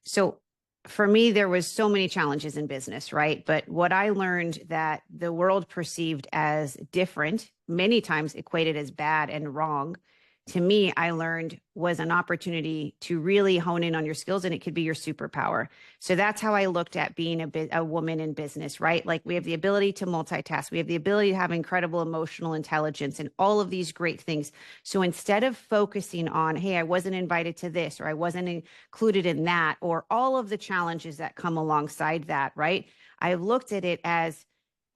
So for me, there was so many challenges in business, right? But what I learned that the world perceived as different, many times equated as bad and wrong, to me, I learned was an opportunity to really hone in on your skills, and it could be your superpower. So that's how I looked at being a woman in business, right? Like we have the ability to multitask. We have the ability to have incredible emotional intelligence and all of these great things. So instead of focusing on, hey, I wasn't invited to this, or I wasn't included in that, or all of the challenges that come alongside that, right? I looked at it as,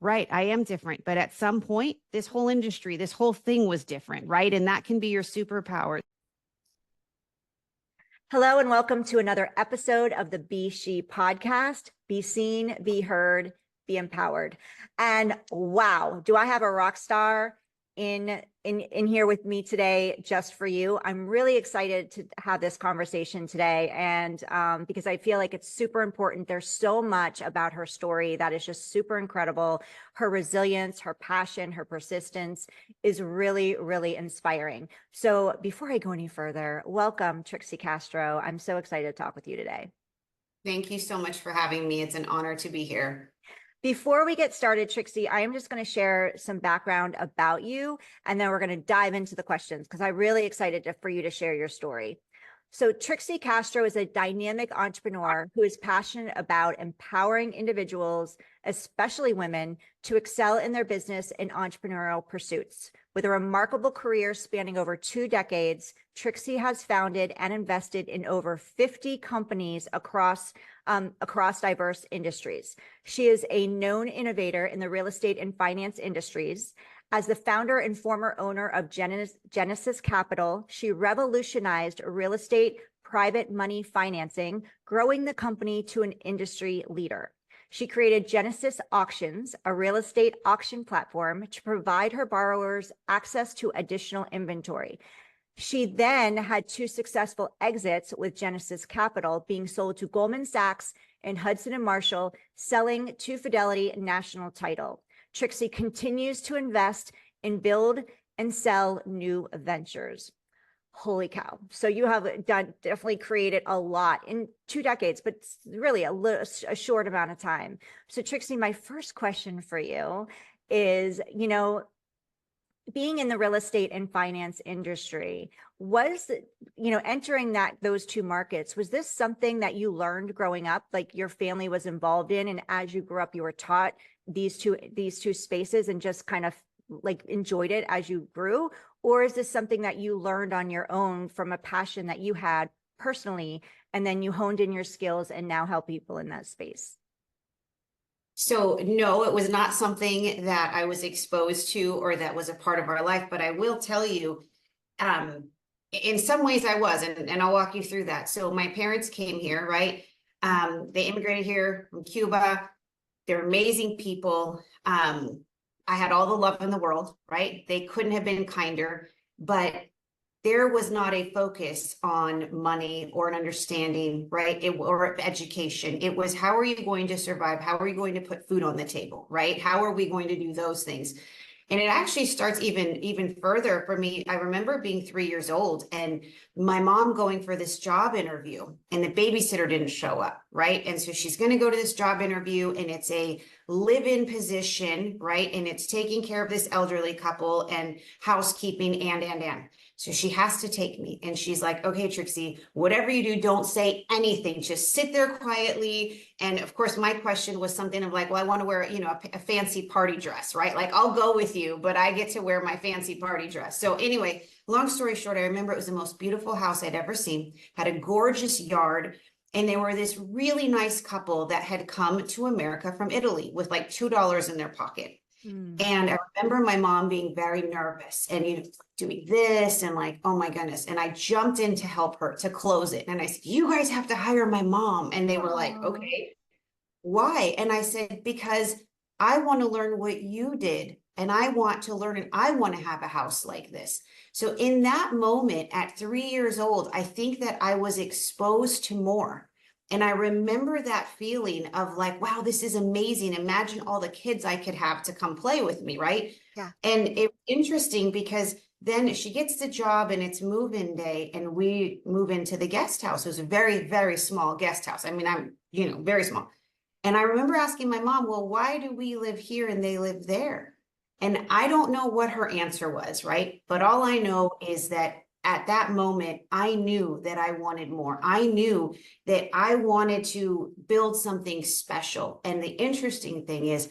right, I am different, but at some point, this whole industry, this whole thing was different, right? And that can be your superpower. Hello, and welcome to another episode of the S.H.E podcast. Be seen, be heard, be empowered. And wow, do I have a rock star in here with me today just for you. I'm really excited to have this conversation today, and because I feel like it's super important. There's so much about her story that is just super incredible. Her resilience, her passion, her persistence is really, really inspiring. So before I go any further, welcome, Trixy Castro. I'm so excited to talk with you today. Thank you so much for having me. It's an honor to be here. Before we get started, Trixy, I am just going to share some background about you, and then we're going to dive into the questions because I'm really excited for you to share your story. So Trixy Castro is a dynamic entrepreneur who is passionate about empowering individuals, especially women, to excel in their business and entrepreneurial pursuits. With a remarkable career spanning over 2 decades, Trixy has founded and invested in over 50 companies across diverse industries. She is a known innovator in the real estate and finance industries. As the founder and former owner of Genesis Capital, she revolutionized real estate private money financing, growing the company to an industry leader. She created Genesis Auctions, a real estate auction platform, to provide her borrowers access to additional inventory. She then had 2 successful exits with Genesis Capital, being sold to Goldman Sachs and Hudson and Marshall, selling to Fidelity National Title. Trixy continues to invest in build and sell new ventures. Holy cow. So you have definitely created a lot in 2 decades, but really a short amount of time. So Trixy, my first question for you is, being in the real estate and finance industry, was, entering those 2 markets, was this something that you learned growing up, like your family was involved in, and as you grew up, you were taught these two spaces and just kind of like enjoyed it as you grew? Or is this something that you learned on your own from a passion that you had personally, and then you honed in your skills and now help people in that space? So no, it was not something that I was exposed to or that was a part of our life, but I will tell you, in some ways I was, and I'll walk you through that. So my parents came here, right? They immigrated here from Cuba. They're amazing people. I had all the love in the world, right? They couldn't have been kinder, but there was not a focus on money or an understanding, right? Or education. It was, how are you going to survive? How are you going to put food on the table, right? How are we going to do those things? And it actually starts even further for me. I remember being 3 years old and my mom going for this job interview, and the babysitter didn't show up, right? And so she's going to go to this job interview, and it's a live-in position, right? And it's taking care of this elderly couple and housekeeping and. So she has to take me, and she's like, okay, Trixy, whatever you do, don't say anything. Just sit there quietly. And of course, my question was something of like, well, I want to wear, a fancy party dress, right? Like, I'll go with you, but I get to wear my fancy party dress. So anyway, long story short, I remember it was the most beautiful house I'd ever seen, had a gorgeous yard. And they were this really nice couple that had come to America from Italy with like $2 in their pocket. And I remember my mom being very nervous and doing this and like, oh my goodness. And I jumped in to help her to close it. And I said, you guys have to hire my mom. And they were like, okay, why? And I said, because I want to learn what you did. And I want to learn, and I want to have a house like this. So in that moment at 3 years old, I think that I was exposed to more. And I remember that feeling of like, wow, this is amazing. Imagine all the kids I could have to come play with me, right? Yeah. And it's interesting because Then she gets the job and it's move-in day and we move into the guest house. It was a very, very small guest house. I mean, I'm, very small. And I remember asking my mom, well, why do we live here and they live there? And I don't know what her answer was, right? But all I know is that at that moment, I knew that I wanted more. I knew that I wanted to build something special. And the interesting thing is,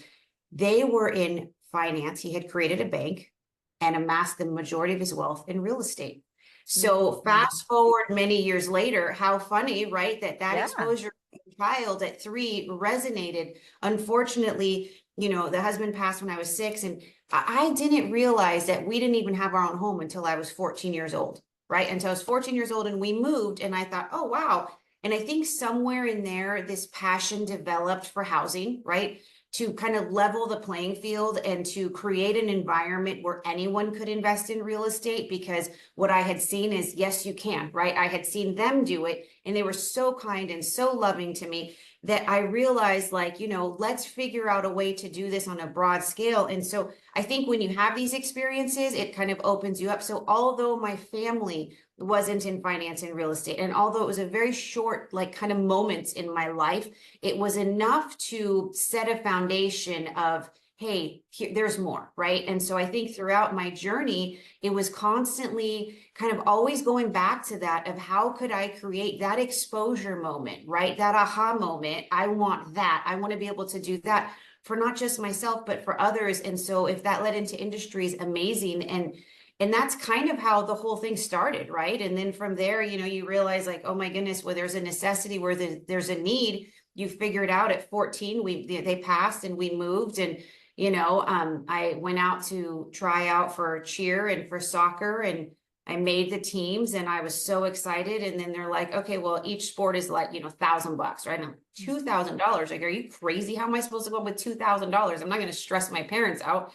they were in finance. He had created a bank and amassed the majority of his wealth in real estate. So fast forward many years later, how funny, right? That Yeah. exposure child at 3 resonated. Unfortunately, the husband passed when I was 6, and I didn't realize that we didn't even have our own home until I was 14 years old, right? Until I was 14 years old and we moved, and I thought, oh, wow. And I think somewhere in there, this passion developed for housing, right? To kind of level the playing field and to create an environment where anyone could invest in real estate, because what I had seen is, yes, you can, right? I had seen them do it and they were so kind and so loving to me that I realized, like, let's figure out a way to do this on a broad scale. And so I think when you have these experiences, it kind of opens you up. So although my family wasn't in finance and real estate, and although it was a very short, like, kind of moments in my life, it was enough to set a foundation of, hey, there's more, right? And so I think throughout my journey, it was constantly kind of always going back to that of how could I create that exposure moment, right? That aha moment. I want that. I want to be able to do that for not just myself, but for others. And so if that led into industries, amazing. And that's kind of how the whole thing started, right? And then from there, you realize, like, oh my goodness, well, there's a necessity where there's a need. You figure it out at 14. They passed and we moved, and I went out to try out for cheer and for soccer, and I made the teams and I was so excited. And then they're like, okay, well, each sport is like, $1,000, right? Now, $2,000. Like, are you crazy? How am I supposed to go with $2,000? I'm not going to stress my parents out.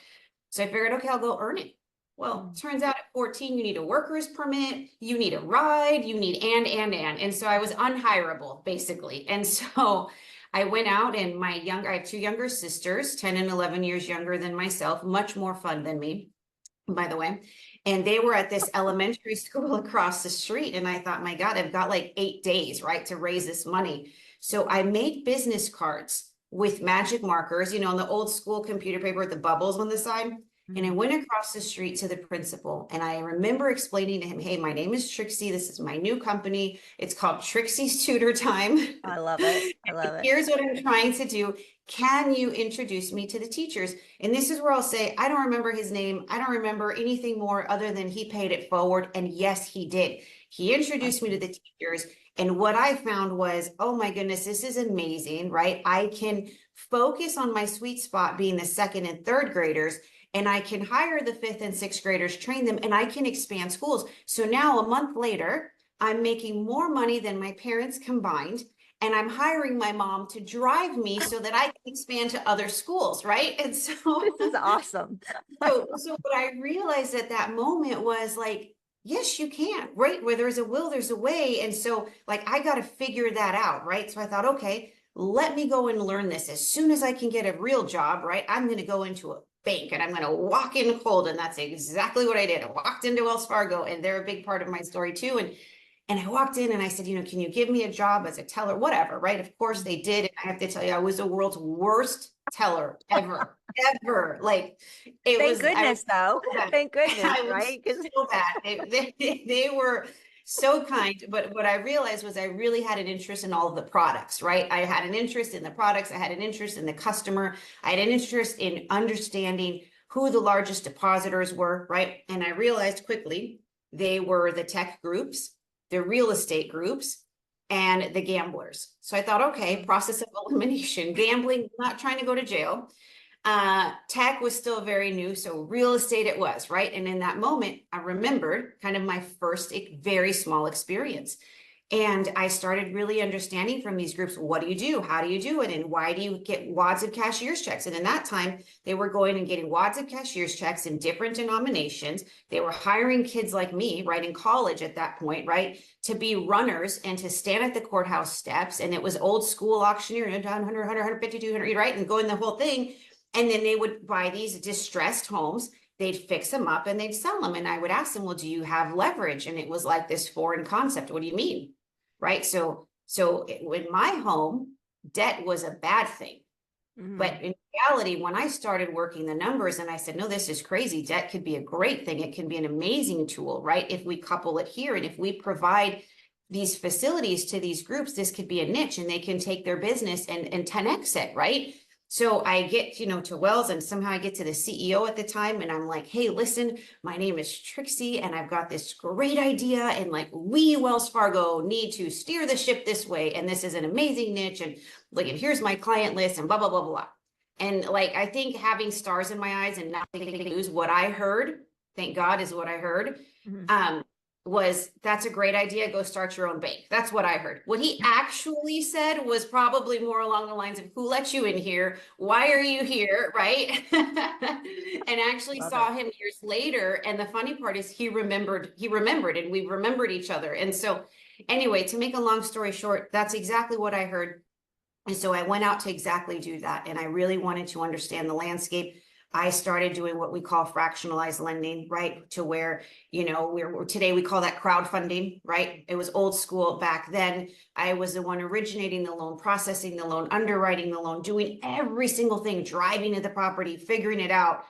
So I figured, okay, I'll go earn it. Well, turns out at 14, you need a worker's permit, you need a ride, you need and. And so I was unhireable, basically. And so I went out, and I have 2 younger sisters, 10 and 11 years younger than myself, much more fun than me, by the way. And they were at this elementary school across the street. And I thought, my God, I've got like 8 days, right, to raise this money. So I made business cards with magic markers, on the old school computer paper with the bubbles on the side. And I went across the street to the principal, and I remember explaining to him, hey, my name is Trixie. This is my new company. It's called Trixie's Tutor Time. I love it. I love it. Here's what I'm trying to do. Can you introduce me to the teachers? And this is where I'll say, I don't remember his name. I don't remember anything more other than he paid it forward. And yes, he did. He introduced me to the teachers. And what I found was, oh my goodness, this is amazing, right? I can focus on my sweet spot being the 2nd and 3rd graders, and I can hire the 5th and 6th graders, train them, and I can expand schools. So now a month later, I'm making more money than my parents combined, and I'm hiring my mom to drive me so that I can expand to other schools, right? And so this is awesome. so what I realized at that moment was, like, yes, you can, right? Where there's a will, there's a way. And so, like, I got to figure that out, right? So I thought, okay, let me go and learn this. As soon as I can get a real job, right, I'm going to go into a bank and I'm going to walk in cold. And that's exactly what I did. I walked into Wells Fargo, and they're a big part of my story too. And I walked in and I said, can you give me a job as a teller, whatever, right? Of course they did. And I have to tell you, I was the world's worst teller ever, ever. Like, it Thank was, goodness, though. Thank goodness, I was right? so bad. They were so kind. But what I realized was I really had an interest in all of the products, right? I had an interest in the products. I had an interest in the customer. I had an interest in understanding who the largest depositors were, right? And I realized quickly they were the tech groups, the real estate groups, and the gamblers. So I thought, okay, process of elimination. Gambling, not trying to go to jail. Tech was still very new, so real estate it was, right? And in that moment, I remembered kind of my first very small experience. And I started really understanding from these groups, what do you do? How do you do it? And why do you get wads of cashier's checks? And in that time, they were going and getting wads of cashier's checks in different denominations. They were hiring kids like me, right, in college at that point, right, to be runners and to stand at the courthouse steps. And it was old school auctioneer, 100, 150, 200, right, and going the whole thing. And then they would buy these distressed homes, they'd fix them up and they'd sell them. And I would ask them, well, do you have leverage? And it was like this foreign concept. What do you mean? Right. In my home, debt was a bad thing. But in reality, when I started working the numbers and I said, no, this is crazy. Debt could be a great thing. It can be an amazing tool, right? If we couple it here and if we provide these facilities to these groups, this could be a niche and they can take their business and 10x it, right? So I get, to Wells and somehow I get to the CEO at the time and I'm like, hey, listen, my name is Trixie and I've got this great idea and like we Wells Fargo need to steer the ship this way. And this is an amazing niche. And like, and here's my client list and blah, blah, blah, blah. And like, I think having stars in my eyes and not lose what I heard, thank God is what I heard, was that's a great idea. Go start your own bank. That's what I heard. What he actually said was probably more along the lines of who let you in here? Why are you here? Right. And actually saw him years later. And the funny part is he remembered and we remembered each other. And so anyway, to make a long story short, that's exactly what I heard. And so I went out to exactly do that. And I really wanted to understand the landscape. I started doing what we call fractionalized lending, right? To where, today we call that crowdfunding, right? It was old school back then. I was the one originating the loan, processing the loan, underwriting the loan, doing every single thing, driving to the property, figuring it out,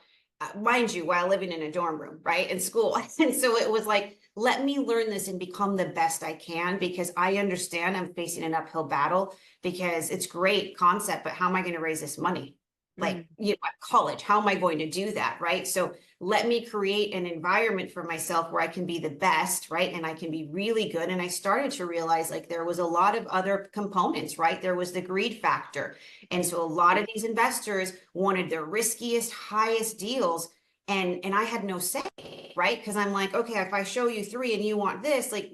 mind you, while living in a dorm room, right? In school. And so it was like, let me learn this and become the best I can because I understand I'm facing an uphill battle because it's great concept, but how am I going to raise this money? Like, at college, how am I going to do that? Right. So let me create an environment for myself where I can be the best, right? And I can be really good. And I started to realize like there was a lot of other components, right? There was the greed factor. And so a lot of these investors wanted their riskiest, highest deals. And I had no say, right? Because I'm like, okay, if I show you 3 and you want this, like,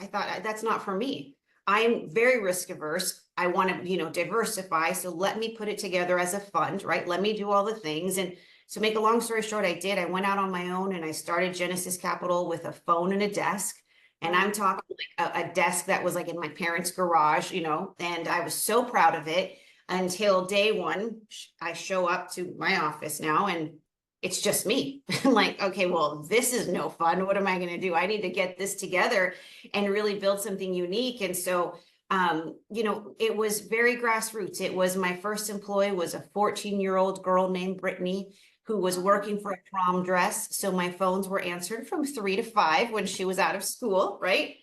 I thought that's not for me. I'm very risk averse. I want to, diversify. So let me put it together as a fund, right? Let me do all the things. And so make a long story short, I did. I went out on my own and I started Genesis Capital with a phone and a desk. And I'm talking like a desk that was like in my parents' garage, and I was so proud of it until day one. I show up to my office now and it's just me. I'm like, okay, well, this is no fun. What am I going to do? I need to get this together and really build something unique. And so, it was very grassroots. It was my first employee was a 14-year-old girl named Brittany who was working for a prom dress. So my phones were answered from 3 to 5 when she was out of school, right?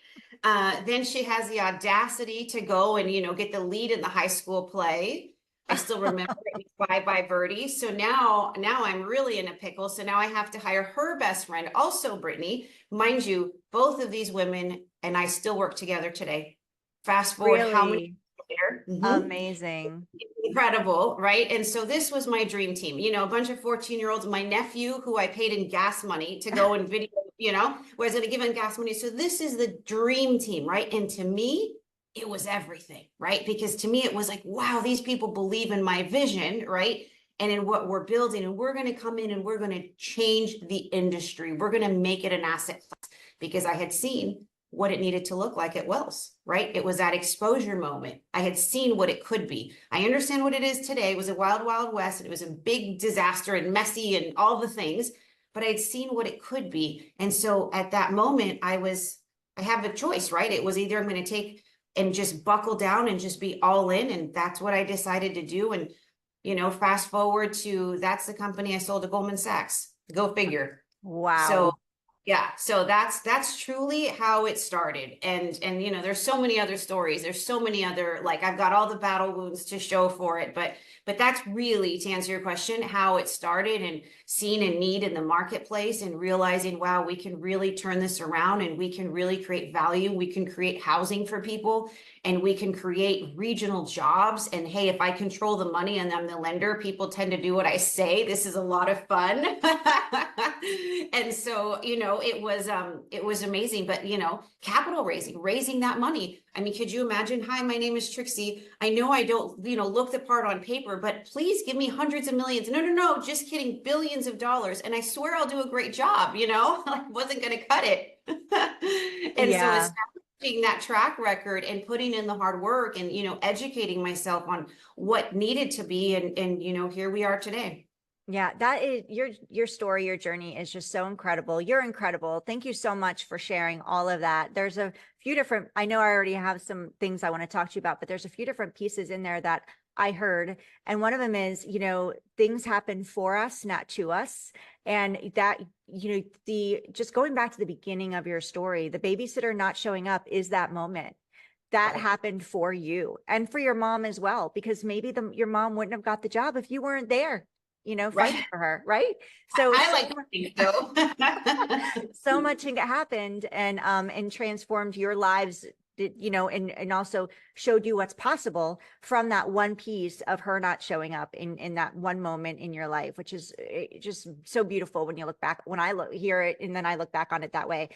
Then she has the audacity to go and, get the lead in the high school play. I still remember it was Bye Bye Birdie. So now I'm really in a pickle. So now I have to hire her best friend, also Brittany. Mind you, both of these women and I still work together today. Fast forward how many years later? Amazing. Incredible, right? And so this was my dream team, a bunch of 14-year-olds, my nephew, who I paid in gas money to go and video, was going to give him gas money. So this is the dream team, right? And to me, it was everything, right? Because to me, it was like, wow, these people believe in my vision, right? And in what we're building, and we're going to come in and we're going to change the industry. We're going to make it an asset class because I had seen what it needed to look like at Wells, right? It was that exposure moment. I had seen what it could be. I understand what it is today. It was a wild, wild west, and it was a big disaster and messy and all the things, but I'd seen what it could be. And so at that moment, I have a choice, right? It was either I'm going to take and just buckle down and just be all in. And that's what I decided to do. And, fast forward to, that's the company I sold to Goldman Sachs. Go figure. Wow. So yeah, so that's truly how it started. And there's so many other stories. There's so many other, like I've got all the battle wounds to show for it, but that's really, to answer your question, how it started and seeing a need in the marketplace and realizing, wow, we can really turn this around and we can really create value. We can create housing for people and we can create regional jobs. And hey, if I control the money and I'm the lender, people tend to do what I say. This is a lot of fun. And so, it was amazing, but capital raising that money. I mean, could you imagine? Hi, my name is Trixie. I know I don't, look the part on paper, but please give me hundreds of millions. No, just kidding. Billions of dollars. And I swear I'll do a great job. I wasn't going to cut it. And so establishing that track record and putting in the hard work and, educating myself on what needed to be. And here we are today. Yeah, that is your story, your journey is just so incredible. You're incredible. Thank you so much for sharing all of that. There's a few different, I know I already have some things I want to talk to you about, but there's a few different pieces in there that I heard. And one of them is, things happen for us, not to us. And that, the just going back to the beginning of your story, the babysitter not showing up is that moment that Right. happened for you and for your mom as well, because maybe your mom wouldn't have got the job if you weren't there, fighting Right. for her, right? So, I like to think so. so much happened and transformed your lives, and also showed you what's possible from that one piece of her not showing up in that one moment in your life, which is just so beautiful when you look back, when I hear it and then I look back on it that way.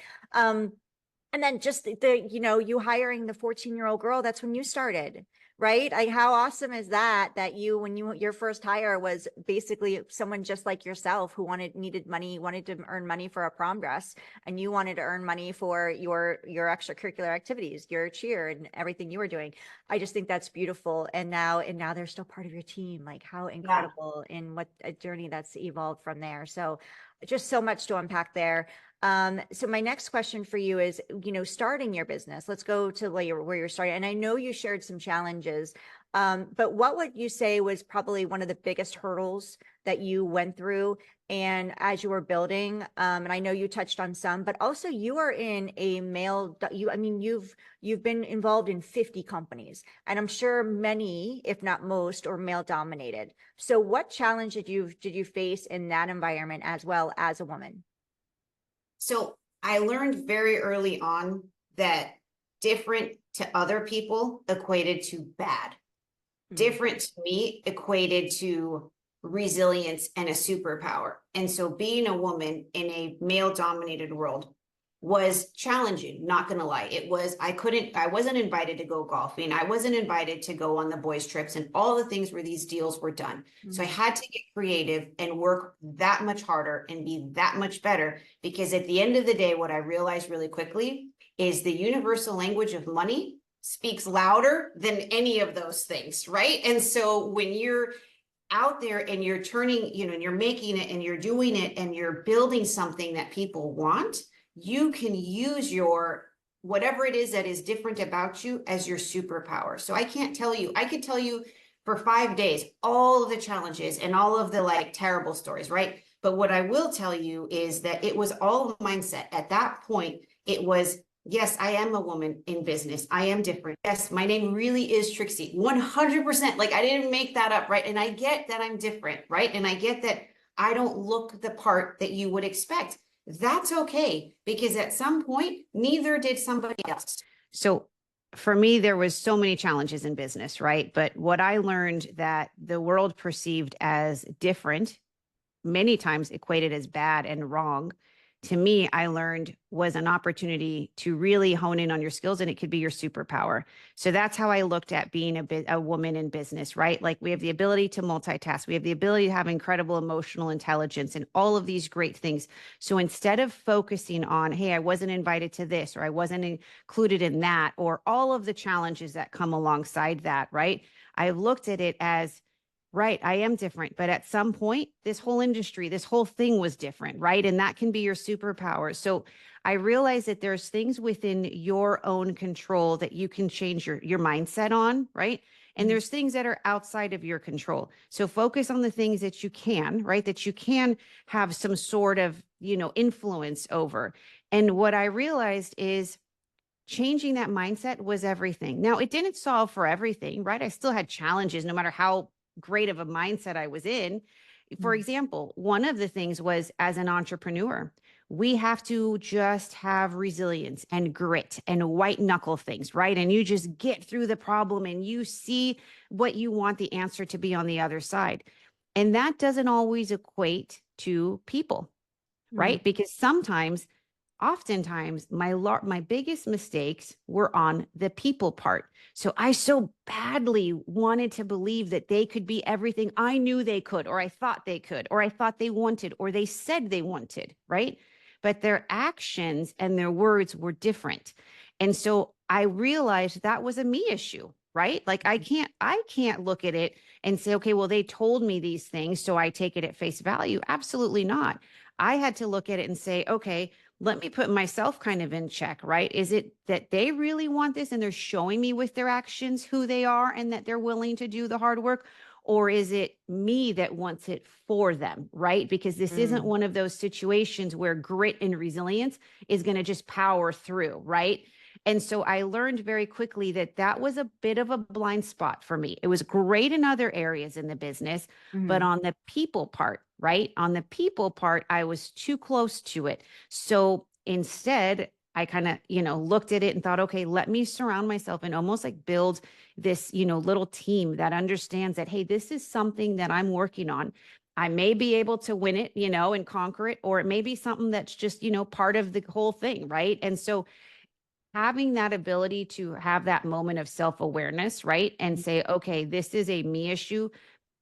And then just you hiring the 14-year-old girl, that's when you started, right? How awesome is that, your first hire was basically someone just like yourself who needed money, wanted to earn money for a prom dress, and you wanted to earn money for your extracurricular activities, your cheer and everything you were doing. I just think that's beautiful. And now they're still part of your team. Like, how Yeah. incredible, and what a journey that's evolved from there. So just so much to unpack there. So my next question for you is, starting your business, let's go to where you're starting. And I know you shared some challenges, but what would you say was probably one of the biggest hurdles that you went through and as you were building? And I know you touched on some, but also you are in a you've been involved in 50 companies, and I'm sure many, if not most, are male dominated. So what challenge did you face in that environment as well as a woman? So I learned very early on that different to other people equated to bad. Mm, Different to me equated to resilience and a superpower. And so being a woman in a male dominated world was challenging, not going to lie. I wasn't invited to go golfing. I wasn't invited to go on the boys' trips and all the things where these deals were done. So I mm, had to get creative and work that much harder and be that much better, because at the end of the day, what I realized really quickly is the universal language of money speaks louder than any of those things, right? And so when you're out there and you're turning, and you're making it and you're doing it and you're building something that people want, you can use your whatever it is that is different about you as your superpower. So I can't tell you, I could tell you for 5 days all of the challenges and all of the like terrible stories, right? But what I will tell you is that it was all mindset. At that point, it was, yes, I am a woman in business. I am different. Yes, my name really is Trixie. 100%. Like, I didn't make that up, right? And I get that I'm different, right? And I get that I don't look the part that you would expect. That's okay, because at some point, neither did somebody else. So for me, there was so many challenges in business, right? But what I learned that the world perceived as different, many times equated as bad and wrong, to me, I learned was an opportunity to really hone in on your skills, and it could be your superpower. So that's how I looked at being a woman in business, right? Like, we have the ability to multitask. We have the ability to have incredible emotional intelligence and all of these great things. So instead of focusing on, hey, I wasn't invited to this, or I wasn't included in that, or all of the challenges that come alongside that, right? I looked at it as, right, I am different, but at some point, this whole industry, this whole thing was different, right? And that can be your superpower. So I realize that there's things within your own control that you can change your mindset on, right? And mm, there's things that are outside of your control. So focus on the things that you can, right? That you can have some sort of, influence over. And what I realized is changing that mindset was everything. Now, it didn't solve for everything, right? I still had challenges no matter how great of a mindset I was in. For mm, example, one of the things was, as an entrepreneur, we have to just have resilience and grit and white knuckle things, right? And you just get through the problem and you see what you want the answer to be on the other side. And that doesn't always equate to people, mm, right? Because oftentimes my biggest mistakes were on the people part. So I so badly wanted to believe that they could be everything I knew they could, or I thought they could, or I thought they wanted, or they said they wanted, right? But their actions and their words were different. And so I realized that was a me issue. right? Like I can't look at it and say, okay, well, they told me these things, so I take it at face value. Absolutely not. I had to look at it and say, okay, let me put myself kind of in check, right? Is it that they really want this and they're showing me with their actions who they are and that they're willing to do the hard work? Or is it me that wants it for them, right? Because this isn't Mm, one of those situations where grit and resilience is going to just power through, right? And so I learned very quickly that that was a bit of a blind spot for me. It was great in other areas in the business, but mhm. on the people part, right? On the people part, I was too close to it. So instead, I kind of, looked at it and thought, okay, let me surround myself and almost like build this, little team that understands that, hey, this is something that I'm working on. I may be able to win it, and conquer it, or it may be something that's just, part of the whole thing, right? And so having that ability to have that moment of self-awareness, right? And say, okay, this is a me issue,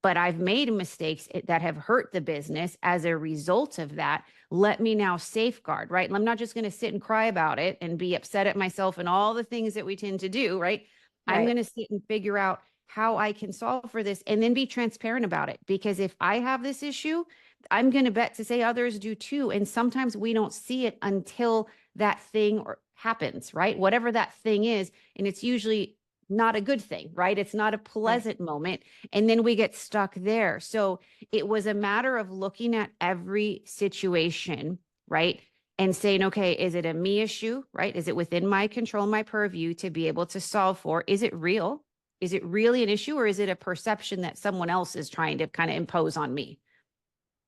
but I've made mistakes that have hurt the business as a result of that. Let me now safeguard, right? I'm not just going to sit and cry about it and be upset at myself and all the things that we tend to do, right? I'm Right. going to sit and figure out how I can solve for this and then be transparent about it. Because if I have this issue, I'm going to bet to say others do too. And sometimes we don't see it until that thing or happens, right? Whatever that thing is. And it's usually not a good thing, right? It's not a Right. pleasant moment. And then we get stuck there. So it was a matter of looking at every situation, right? And saying, okay, is it a me issue, right? Is it within my control, my purview to be able to solve for? Is it real? Is it really an issue, or is it a perception that someone else is trying to kind of impose on me?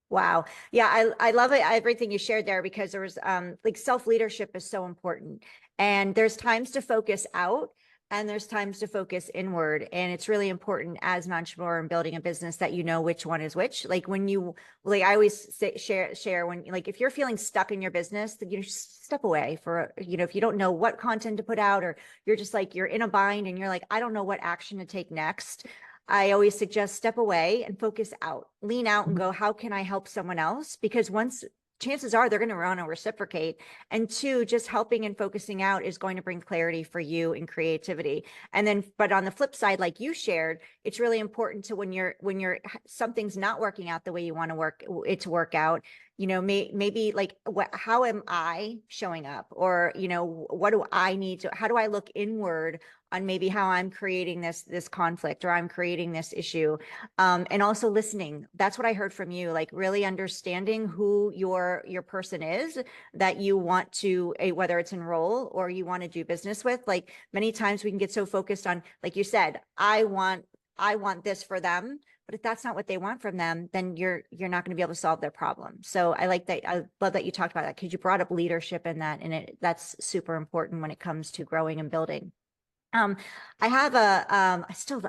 Wow. Yeah, I love it, everything you shared there, because there was like self-leadership is so important. And there's times to focus out and there's times to focus inward. And it's really important as an entrepreneur and building a business that you know which one is which. Like when you like I always say, share when like if you're feeling stuck in your business, then you just step away for if you don't know what content to put out, or you're just like you're in a bind and you're like, I don't know what action to take next. I always suggest step away and focus out, lean out and go, how can I help someone else? Because once chances are they're going to want to reciprocate. And two, just helping and focusing out is going to bring clarity for you and creativity. And then, but on the flip side, like you shared, it's really important to when you're something's not working out the way you want to work out, maybe like how am I showing up? Or, what do I need to, how do I look inward on maybe how I'm creating this conflict or I'm creating this issue, and also listening. That's what I heard from you, like really understanding who your person is that you want to whether it's enroll or you want to do business with. Like many times we can get so focused on, like you said, I want this for them. But if that's not what they want from them, then you're not going to be able to solve their problem. So I like that. I love that you talked about that because you brought up leadership in that, and that's super important when it comes to growing and building. Um, I have I'm still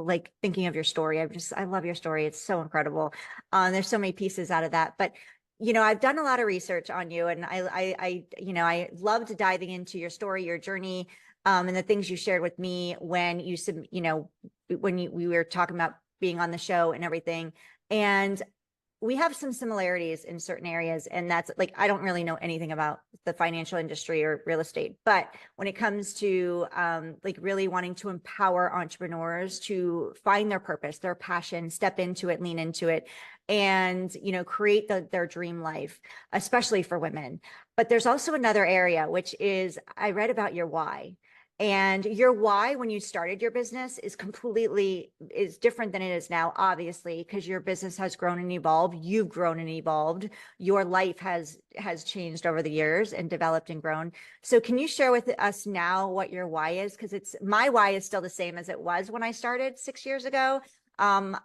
like thinking of your story. I love your story. It's so incredible. There's so many pieces out of that, but I've done a lot of research on you, and I loved diving into your story, your journey, and the things you shared with me when we were talking about being on the show and everything. And we have some similarities in certain areas, and that's like I don't really know anything about the financial industry or real estate, but when it comes to like really wanting to empower entrepreneurs to find their purpose, their passion, step into it, lean into it, and create their dream life, especially for women. But there's also another area, which is I read about your why. And your why when you started your business is different than it is now, obviously, because your business has grown and evolved. You've grown and evolved. Your life has changed over the years and developed and grown. So can you share with us now what your why is? Because it's my why is still the same as it was when I started 6 years ago. Um,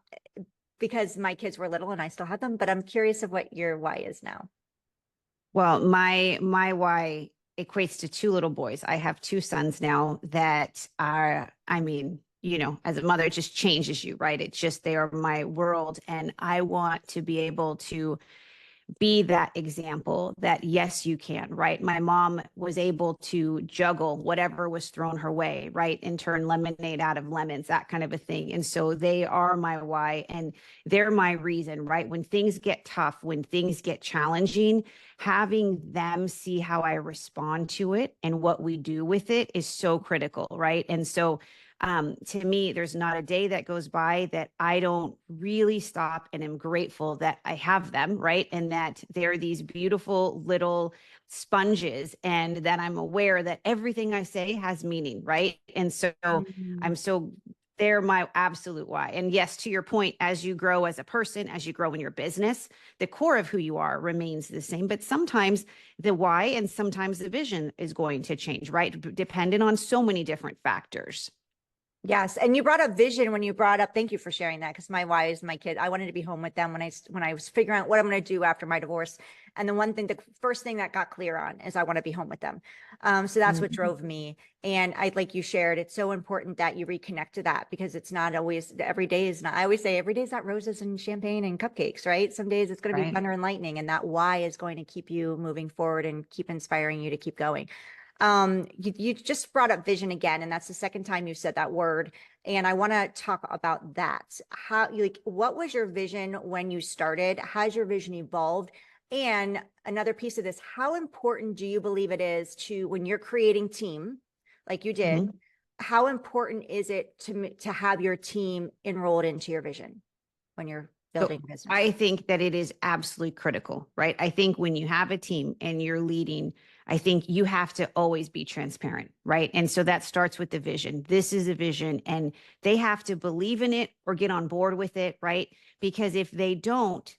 because my kids were little and I still had them, but I'm curious of what your why is now. Well, my why equates to two little boys. I have two sons now that are, I mean, as a mother, it just changes you, right? It's just they are my world. And I want to be able to be that example that yes, you can, right? My mom was able to juggle whatever was thrown her way, right? And turn lemonade out of lemons, that kind of a thing. And so they are my why and they're my reason, right? When things get tough, when things get challenging, having them see how I respond to it and what we do with it is so critical, right? And so To me, there's not a day that goes by that I don't really stop and am grateful that I have them, right? And that they're these beautiful little sponges, and that I'm aware that everything I say has meaning, right? And so Mhm. I'm so they're my absolute why. And yes, to your point, as you grow as a person, as you grow in your business, the core of who you are remains the same. But sometimes the why and sometimes the vision is going to change, right? Dependent on so many different factors. Yes, and you brought up vision when you brought up. Thank you for sharing that, because my why is my kid. I wanted to be home with them when I was figuring out what I'm going to do after my divorce. And the first thing that got clear on is I want to be home with them. So that's what Mhm. drove me. And I, like you shared, it's so important that you reconnect to that, because it's not always every day is not. I always say every day is not roses and champagne and cupcakes, right? Some days it's going to be Right. thunder and lightning, and that why is going to keep you moving forward and keep inspiring you to keep going. You just brought up vision again, and that's the second time you said that word. And I want to talk about that. How, like, what was your vision when you started? Has your vision evolved? And another piece of this, how important do you believe it is to, when you're creating team, like you did, Mhm. how important is it to have your team enrolled into your vision when you're So building a business? I think that it is absolutely critical, right? I think when you have a team and you're leading, I think you have to always be transparent, right? And so that starts with the vision. This is a vision, and they have to believe in it or get on board with it, right? Because if they don't,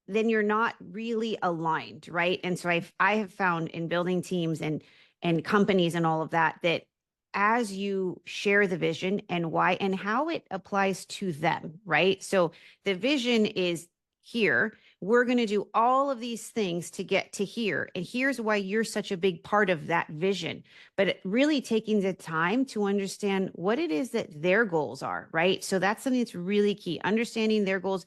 then you're not really aligned, right? And so I have found in building teams and companies and all of that, that as you share the vision and why and how it applies to them, right? So the vision is here. We're going to do all of these things to get to here. And here's why you're such a big part of that vision. But really taking the time to understand what it is that their goals are, right? So that's something that's really key. Understanding their goals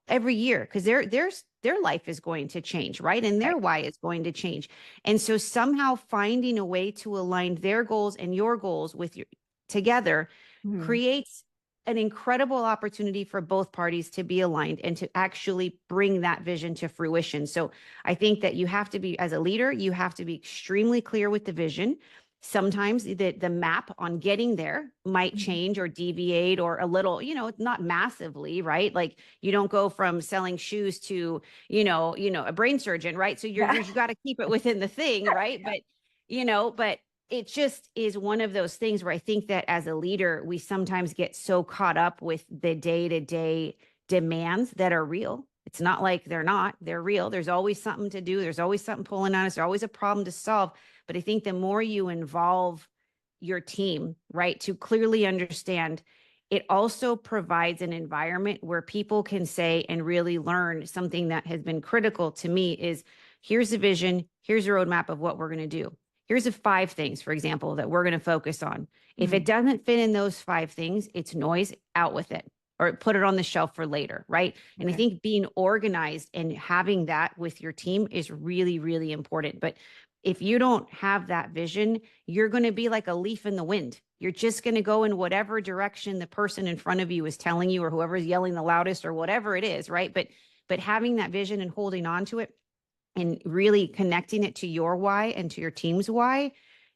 every year, because their life is going to change, right? And their Right. why is going to change. And so somehow finding a way to align their goals and your goals with your together Mhm. creates an incredible opportunity for both parties to be aligned and to actually bring that vision to fruition. So I think that you have to be, as a leader, you have to be extremely clear with the vision. Sometimes the map on getting there might Mhm. change or deviate or a little, not massively, right? Like you don't go from selling shoes to, a brain surgeon, right? So Yeah. you got to keep it within the thing, right? But it just is one of those things where I think that as a leader, we sometimes get so caught up with the day-to-day demands that are real. It's not like they're not, they're real. There's always something to do. There's always something pulling on us. There's always a problem to solve. But I think the more you involve your team, right, to clearly understand, it also provides an environment where people can say and really learn something that has been critical to me is here's a vision, here's a roadmap of what we're going to do. Here's the 5 things, for example, that we're going to focus on. If it Mhm. doesn't fit in those 5 things, it's noise, out with it or put it on the shelf for later, right? And I Okay. think being organized and having that with your team is really, really important. But if you don't have that vision, you're going to be like a leaf in the wind. You're just going to go in whatever direction the person in front of you is telling you, or whoever's yelling the loudest, or whatever it is, right? But having that vision and holding on to it and really connecting it to your why and to your team's why,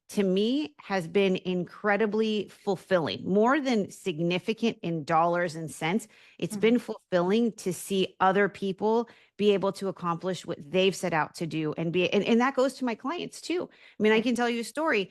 to me, has been incredibly fulfilling, more than significant in dollars and cents. It's Mhm. been fulfilling to see other people be able to accomplish what they've set out to do and that goes to my clients too. I mean, I Right. can tell you a story.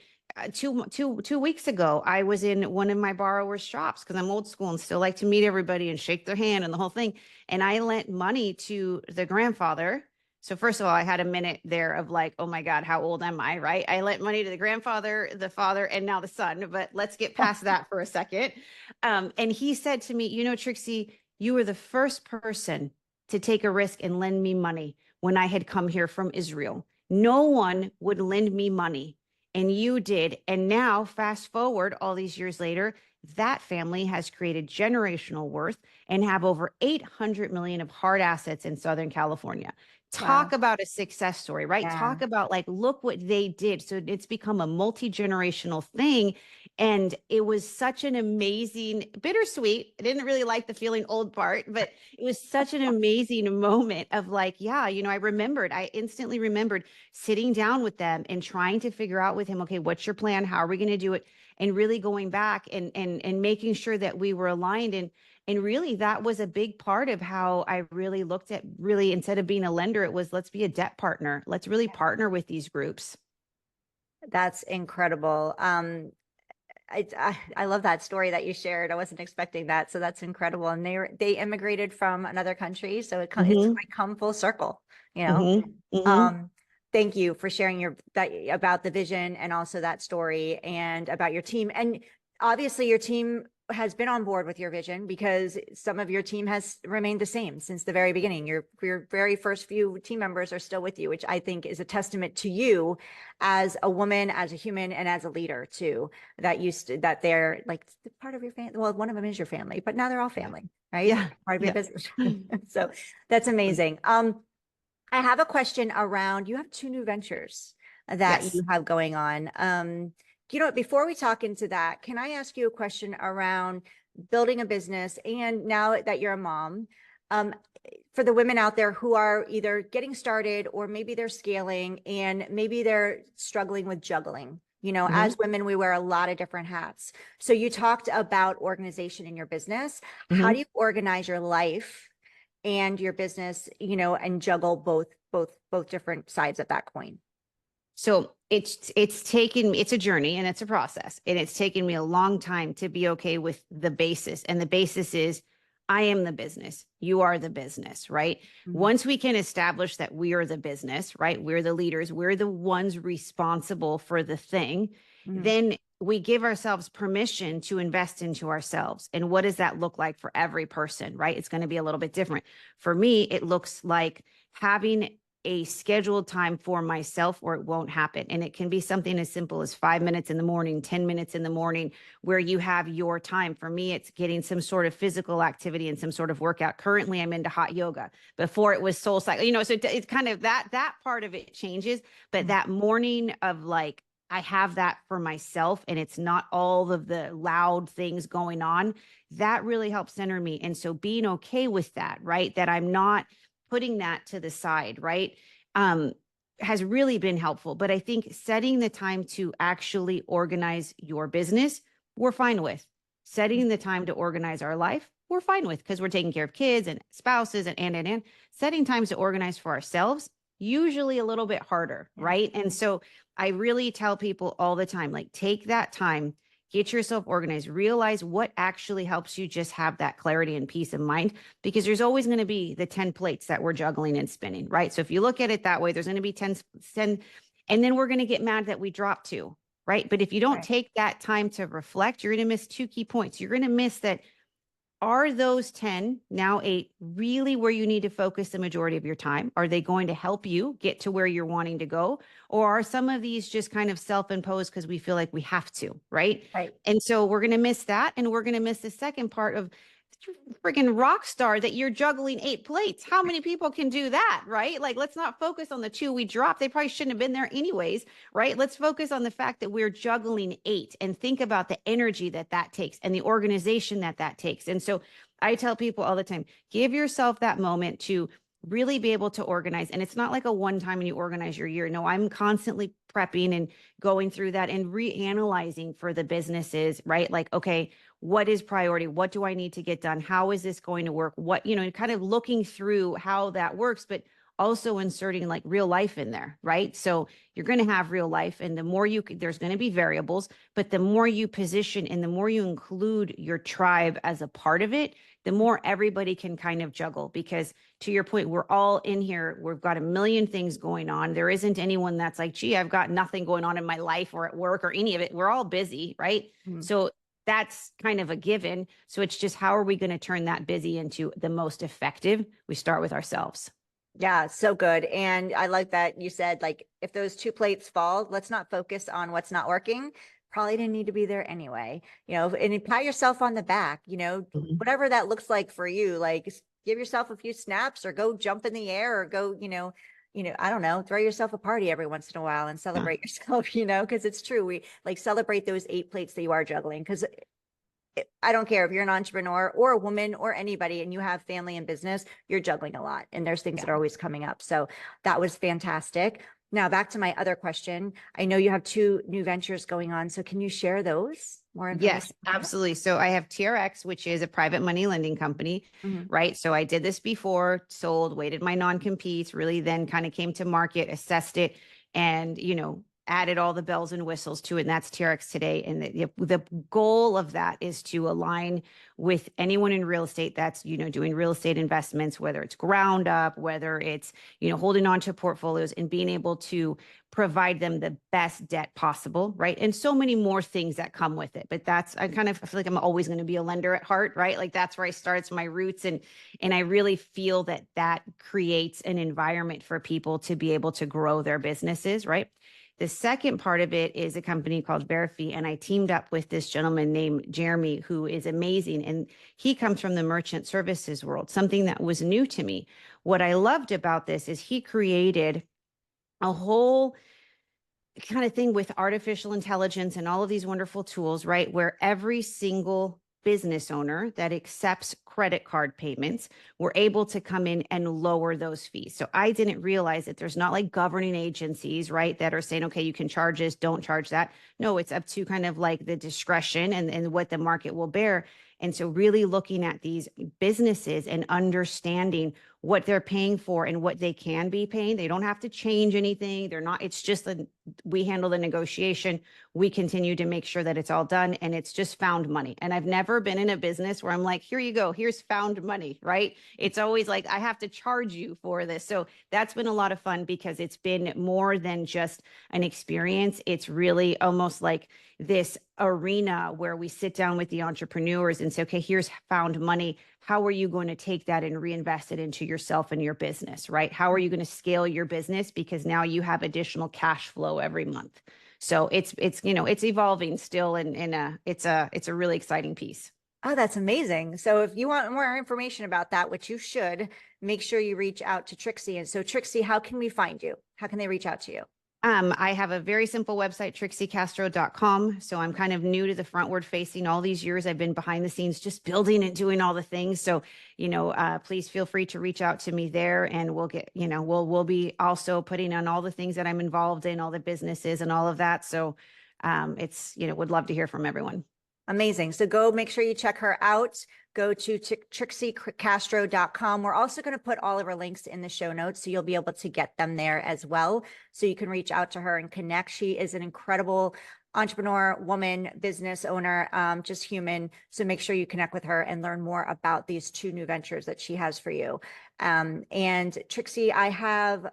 2 weeks ago, I was in one of my borrowers' shops because I'm old school and still like to meet everybody and shake their hand and the whole thing. And I lent money to the grandfather. So first of all, I had a minute there of like, oh my God, how old am I? Right. I lent money to the grandfather, the father, and now the son, but let's get past that for a second. And he said to me, Trixie, you were the first person to take a risk and lend me money when I had come here from Israel. No one would lend me money, and you did. And now, fast forward all these years later, that family has created generational worth and have over 800 million of hard assets in Southern California. Talk Wow. about a success story, right? Yeah. Talk about like, look what they did. So it's become a multi-generational thing. And it was such an amazing, bittersweet. I didn't really like the feeling old part, but it was such an amazing moment of like, yeah, I instantly remembered sitting down with them and trying to figure out with him, okay, what's your plan? How are we going to do it? and really going back and making sure that we were aligned. And really that was a big part of how I really looked at, really, instead of being a lender, it was, let's be a debt partner. Let's really partner with these groups. That's incredible. I love that story that you shared. I wasn't expecting that, so that's incredible. And they immigrated from another country, so it's Mm-hmm. like come full circle, you know. Mm-hmm. Mm-hmm. Um, thank you for sharing that about the vision and also that story and about your team. And obviously, your team has been on board with your vision because some of your team has remained the same since the very beginning. Your very first few team members are still with you, which I think is a testament to you as a woman, as a human, and as a leader too. That they're like part of your family. Well, one of them is your family, but now they're all family, right? Yeah. Part of your Yeah. business. So that's amazing. I have a question around, you have 2 new ventures that Yes. you have going on. You know what, before we talk into that, can I ask you a question around building a business and now that you're a mom, um, for the women out there who are either getting started or maybe they're scaling and maybe they're struggling with juggling. You know, Mm-hmm. as women, we wear a lot of different hats. So you talked about organization in your business. How Mm-hmm. do you organize your life and your business, you know, and juggle both different sides of that coin? So it's taken, it's a journey and it's a process, and it's taken me a long time to be okay with the basis. And the basis is, I am the business, you are the business, right? Mhm. Once we can establish that we are the business, right? We're the leaders, we're the ones responsible for the thing, Mhm. then we give ourselves permission to invest into ourselves. And what does that look like for every person, right? It's going to be a little bit different. For me, it looks like having a scheduled time for myself or it won't happen. And it can be something as simple as 5 minutes in the morning, 10 minutes in the morning, where you have your time. For me, it's getting some sort of physical activity and some sort of workout. Currently, I'm into hot yoga. Before it was soul cycle, you know, so it's kind of that part of it changes. But that morning of like, I have that for myself and it's not all of the loud things going on, that really helps center me. And so being okay with that, right? That I'm not putting that to the side, right? Um, has really been helpful. But I think setting the time to actually organize your business, we're fine with. Setting the time to organize our life, we're fine with, because we're taking care of kids and spouses and. Setting times to organize for ourselves, usually a little bit harder, Yeah. right? And so I really tell people all the time, like, take that time, get yourself organized, realize what actually helps you just have that clarity and peace of mind, because there's always going to be the 10 plates that we're juggling and spinning, right? So if you look at it that way, there's going to be 10, and then we're going to get mad that we drop 2, right? But if you don't Right. take that time to reflect, you're going to miss 2 key points. You're going to miss that, are those 10, now 8, really where you need to focus the majority of your time? Are they going to help you get to where you're wanting to go? Or are some of these just kind of self-imposed because we feel like we have to, right? Right. And so we're going to miss that. And we're going to miss the second part of, freaking rock star, that you're juggling 8 plates. How many people can do that, right? Like, let's not focus on the 2 we dropped. They probably shouldn't have been there anyways, right? Let's focus on the fact that we're juggling 8 and think about the energy that that takes and the organization that that takes. And so I tell people all the time, give yourself that moment to really be able to organize. And it's not like a one time and you organize your year. No, I'm constantly prepping and going through that and reanalyzing for the businesses, right? Like, okay, what is priority? What do I need to get done? How is this going to work? What, you know, kind of looking through how that works, but also inserting like real life in there, right? So you're going to have real life, and the more there's going to be variables, but the more you position and the more you include your tribe as a part of it, the more everybody can kind of juggle. Because to your point, we're all in here. We've got a million things going on. There isn't anyone that's like, gee, I've got nothing going on in my life or at work or any of it. We're all busy, right? Mhm. So that's kind of a given. So it's just, how are we going to turn that busy into the most effective? We start with ourselves. Yeah, so good. And I like that you said, like, if those 2 plates fall, let's not focus on what's not working. Probably didn't need to be there anyway, you know, and you pat yourself on the back, you know, Mhm. whatever that looks like for you, like give yourself a few snaps or go jump in the air or go, I don't know, throw yourself a party every once in a while and Yeah. celebrate yourself, you know, because it's true. We like celebrate those 8 plates that you are juggling, because I don't care if you're an entrepreneur or a woman or anybody and you have family and business, you're juggling a lot and there's things Yeah. that are always coming up. So that was fantastic. Now back to my other question. I know you have two new ventures going on. So can you share those? More Yes, information? absolutely. So I have TRX, which is a private money lending company, Mhm. right? So I did this before, sold, waited my non-competes, really then kind of came to market, assessed it, and, added all the bells and whistles to it. And that's TRX today. And the goal of that is to align with anyone in real estate that's, doing real estate investments, whether it's ground up, whether it's, holding on to portfolios and being able to provide them the best debt possible, right? And so many more things that come with it. But I feel like I'm always going to be a lender at heart, right? Like that's where I start. It's my roots. And I really feel that creates an environment for people to be able to grow their businesses, right? The second part of it is a company called Verify, and I teamed up with this gentleman named Jeremy, who is amazing. And he comes from the merchant services world, something that was new to me. What I loved about this is he created a whole kind of thing with artificial intelligence and all of these wonderful tools, right? Where every single business owner that accepts credit card payments were able to come in and lower those fees. So I didn't realize that there's not like governing agencies, right, that are saying, okay, you can charge this, don't charge that. No, it's up to kind of like the discretion and what the market will bear. And so really looking at these businesses and understanding what they're paying for and what they can be paying. They don't have to change anything. They're not, it's just that we handle the negotiation. We continue to make sure that it's all done, and it's just found money. And I've never been in a business where I'm like, here you go, here's found money, right? It's always like, I have to charge you for this. So that's been a lot of fun because it's been more than just an experience. It's really almost like this arena where we sit down with the entrepreneurs and say, okay, here's found money. How are you going to take that and reinvest it into yourself and your business, right? How are you going to scale your business? Because now you have additional cash flow every month. So it's evolving still, and it's a really exciting piece. Oh, that's amazing. So if you want more information about that, which you should, make sure you reach out to Trixy. And so Trixy, how can we find you? How can they reach out to you? I have a very simple website, trixycastro.com. So I'm kind of new to the frontward facing. All these years I've been behind the scenes, just building and doing all the things. So, please feel free to reach out to me there, and we'll get, we'll be also putting on all the things that I'm involved in, all the businesses and all of that. So, it's, would love to hear from everyone. Amazing. So go make sure you check her out. Go to trixycastro.com. We're also going to put all of her links in the show notes, so you'll be able to get them there as well. So you can reach out to her and connect. She is an incredible entrepreneur, woman, business owner, just human. So make sure you connect with her and learn more about these two new ventures that she has for you. And Trixy, I have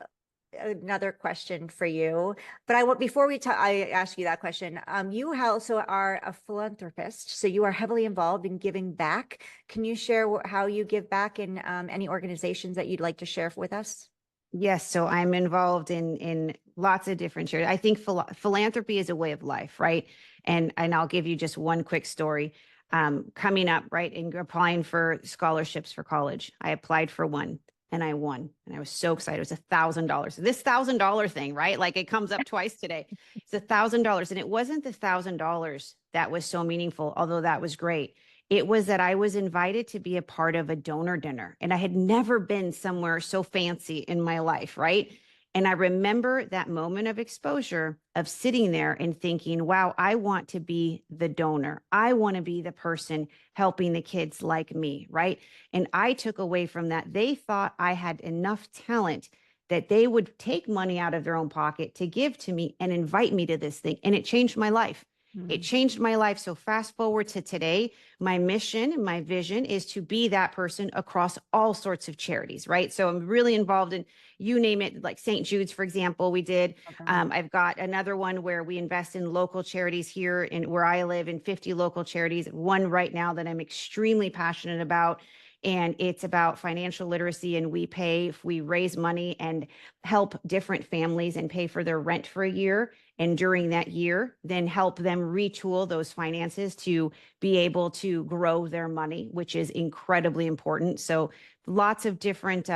another question for you, but before I ask you that question, you also are a philanthropist, so you are heavily involved in giving back. Can you share how you give back in any organizations that you'd like to share with us? Yes, so I'm involved in lots of different charities. I think philanthropy is a way of life, right? And I'll give you just one quick story. Coming up, right, and applying for scholarships for college. I applied for one and I won, and I was so excited. It was $1,000. This $1,000 thing, right? Like it comes up twice today. It's $1,000, and it wasn't the $1,000 that was so meaningful, although that was great. It was that I was invited to be a part of a donor dinner, and I had never been somewhere so fancy in my life, right? And I remember that moment of exposure of sitting there and thinking, wow, I want to be the donor. I want to be the person helping the kids like me, right? And I took away from that. They thought I had enough talent that they would take money out of their own pocket to give to me and invite me to this thing. And it changed my life. It changed my life. So fast forward to today, my mission, my vision is to be that person across all sorts of charities, right? So I'm really involved in, you name it, like St. Jude's, for example, we did. Okay. I've got another one where we invest in local charities here in where I live, in 50 local charities. One right now that I'm extremely passionate about. And it's about financial literacy. And we raise money and help different families and pay for their rent for a year. And during that year, then help them retool those finances to be able to grow their money, which is incredibly important. So lots of different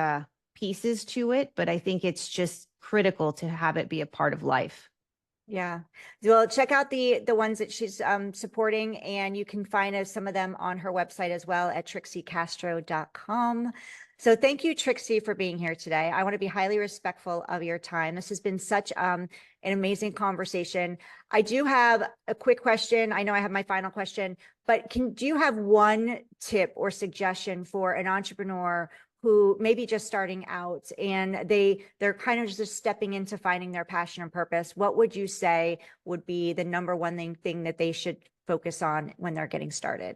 pieces to it, but I think it's just critical to have it be a part of life. Yeah. Well, check out the ones that she's supporting, and you can find some of them on her website as well at trixycastro.com. So thank you, Trixy, for being here today. I want to be highly respectful of your time. This has been such an amazing conversation. I do have a quick question. I know I have my final question, but do you have one tip or suggestion for an entrepreneur who may be just starting out and they're kind of just stepping into finding their passion and purpose? What would you say would be the number one thing that they should focus on when they're getting started?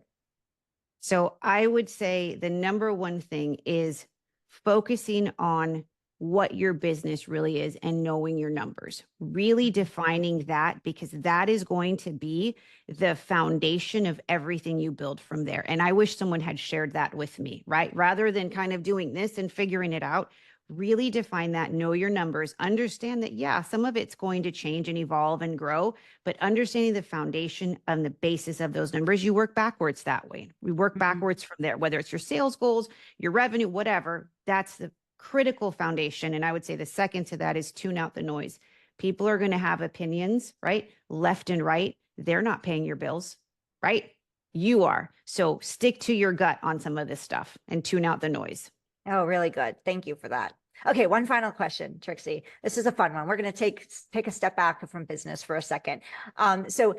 So I would say the number one thing is focusing on what your business really is and knowing your numbers, really defining that, because that is going to be the foundation of everything you build from there. And I wish someone had shared that with me, right? Rather than kind of doing this and figuring it out, really define that, know your numbers, understand that, yeah, some of it's going to change and evolve and grow, but understanding the foundation and the basis of those numbers, you work backwards that way. We work backwards from there, whether it's your sales goals, your revenue, whatever, that's the critical foundation. And I would say the second to that is tune out the noise. People are going to have opinions, right? Left and right. They're not paying your bills, right? You are. So stick to your gut on some of this stuff and tune out the noise. Oh, really good. Thank you for that. Okay, one final question, Trixy. This is a fun one. We're going to take a step back from business for a second. So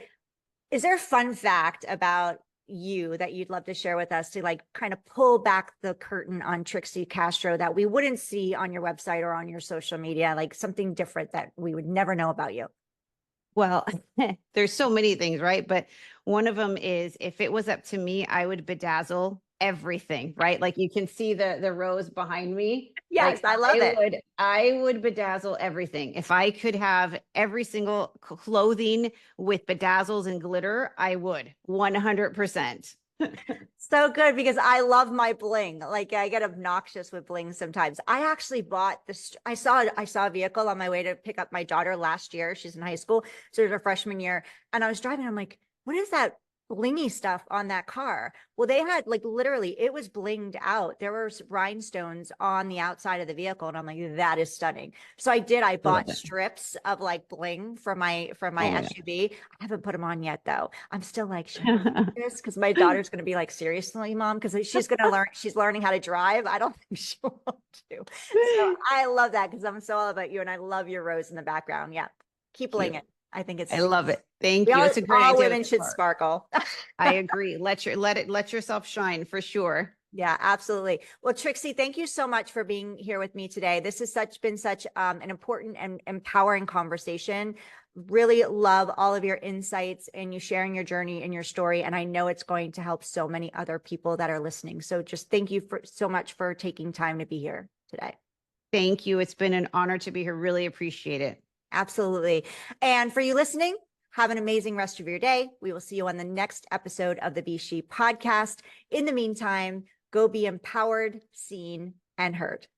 is there a fun fact about you that you'd love to share with us to like kind of pull back the curtain on Trixy Castro that we wouldn't see on your website or on your social media, like something different that we would never know about you? Well, there's so many things, right? But one of them is, if it was up to me, I would bedazzle everything, right? Like you can see the rows behind me. Yes, Like I love it. I would bedazzle everything. If I could have every single clothing with bedazzles and glitter, I would 100%. So good, because I love my bling. Like I get obnoxious with bling sometimes. I actually bought this. I saw a vehicle on my way to pick up my daughter last year. She's in high school, so it's her freshman year. And I was driving. I'm like, what is that blingy stuff on that car? Well, they had like literally, it was blinged out. There were rhinestones on the outside of the vehicle, and I'm like, that is stunning. So I did. I I love bought it. strips of like bling for my Oh my SUV. I haven't put them on yet though. I'm still like, should I put God. this? Because my daughter's going to be like, seriously, mom? Because she's going to learn, she's learning how to drive. I don't think she will do. So I love that, because I'm so all about you, and I love your rose in the background. Yeah. Keep Cute. blinging. I think I it's, love it. we Thank you. It's a great all idea with women the should car. sparkle. I agree. Let yourself shine for sure. Yeah, absolutely. Well, Trixy, thank you so much for being here with me today. This has been such an important and empowering conversation. Really love all of your insights and you sharing your journey and your story. And I know it's going to help so many other people that are listening. So just thank you so much for taking time to be here today. Thank you. It's been an honor to be here. Really appreciate it. Absolutely. And for you listening, have an amazing rest of your day. We will see you on the next episode of the S.H.E podcast. In the meantime, go be empowered, seen, and heard.